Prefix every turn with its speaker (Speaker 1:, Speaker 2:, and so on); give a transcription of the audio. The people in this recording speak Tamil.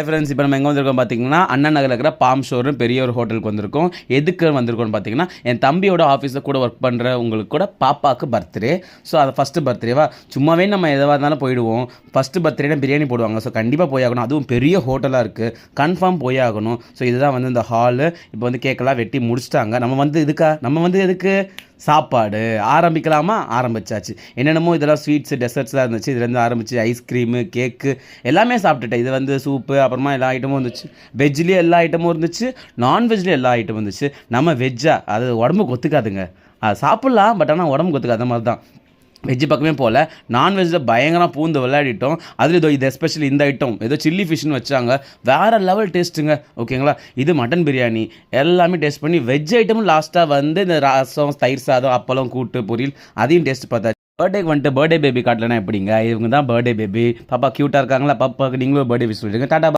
Speaker 1: ஃப்ரெண்ட்ஸ் இப்போ நம்ம எங்கே வந்திருக்கோம் பார்த்தீங்கன்னா அண்ணா நகரில் இருக்கிற பாம் ஷோரும் பெரிய ஒரு ஹோட்டலுக்கு வந்திருக்கோம். எதுக்கு வந்திருக்கோம்னு பார்த்தீங்கன்னா என் தம்பியோட ஆஃபீஸில் கூட ஒர்க் பண்ணுற உங்களுக்கு கூட பாப்பாவுக்கு பர்த்டே. ஸோ அது ஃபஸ்ட்டு பர்த்டேவா சும்மாவே நம்ம எதுவாக இருந்தாலும் போயிடுவோம். ஃபஸ்ட்டு பர்த்டேனா பிரியாணி போடுவாங்க. ஸோ கண்டிப்பாக போய் ஆகணும். அதுவும் பெரிய ஹோட்டலாக இருக்குது, கன்ஃபார்ம் போய் ஆகணும். ஸோ இதுதான் வந்து இந்த ஹாலு. இப்போ வந்து கேக்கெல்லாம் வெட்டி முடிச்சிட்டாங்க. நம்ம வந்து எதுக்கு சாப்பாடு ஆரம்பிக்கலாமா? ஆரம்பிச்சாச்சு. என்னென்னமோ இதெல்லாம் ஸ்வீட்ஸு டெசர்ட்ஸ்லாம் இருந்துச்சு. இதுலேருந்து ஆரம்பிச்சு ஐஸ்கிரீமு, கேக்கு எல்லாமே சாப்பிட்டுட்டேன். இது வந்து சூப்பு, அப்புறமா எல்லா ஐட்டமும் இருந்துச்சு. வெஜ்லேயும் எல்லா ஐட்டமும் இருந்துச்சு, நான்வெஜ்லேயும் எல்லா ஐட்டமும் இருந்துச்சு. நம்ம வெஜ்ஜா அது உடம்புக்கு ஒத்துக்காதுங்க. அது சாப்பிட்லாம், பட் ஆனால் உடம்புக்கு ஒத்துக்காது. அந்த மாதிரி தான் வெஜ்ஜு பக்கமே போகல. நான்வெஜ்ஜில் பயங்கரமாக பூந்து விளையாடிட்டோம். அதில் இதோ இது எஸ்பெஷலி இந்த ஐட்டம் ஏதோ சில்லி ஃபிஷ்னு வச்சாங்க, வேறு லெவல் டேஸ்ட்டுங்க. ஓகேங்களா, இது மட்டன் பிரியாணி எல்லாமே டேஸ்ட் பண்ணி வெஜ் ஐட்டமும் லாஸ்ட்டாக வந்து இந்த ரசம், தயிர் சாதம், அப்பளம், கூட்டு, பொரியல் அதையும் டேஸ்ட் பார்த்தாச்சு. பர்த்டேக்கு வந்துட்டு பர்த்டே பேபி காட்டலனா எப்படிங்க? இவங்க தான் பர்த்டே பேபி. பாப்பா க்யூட்டாக இருக்காங்களா? பாப்பாவுக்கு நீங்களும் பர்த்டே விஷ் சொல்லிடுங்க. டாடா.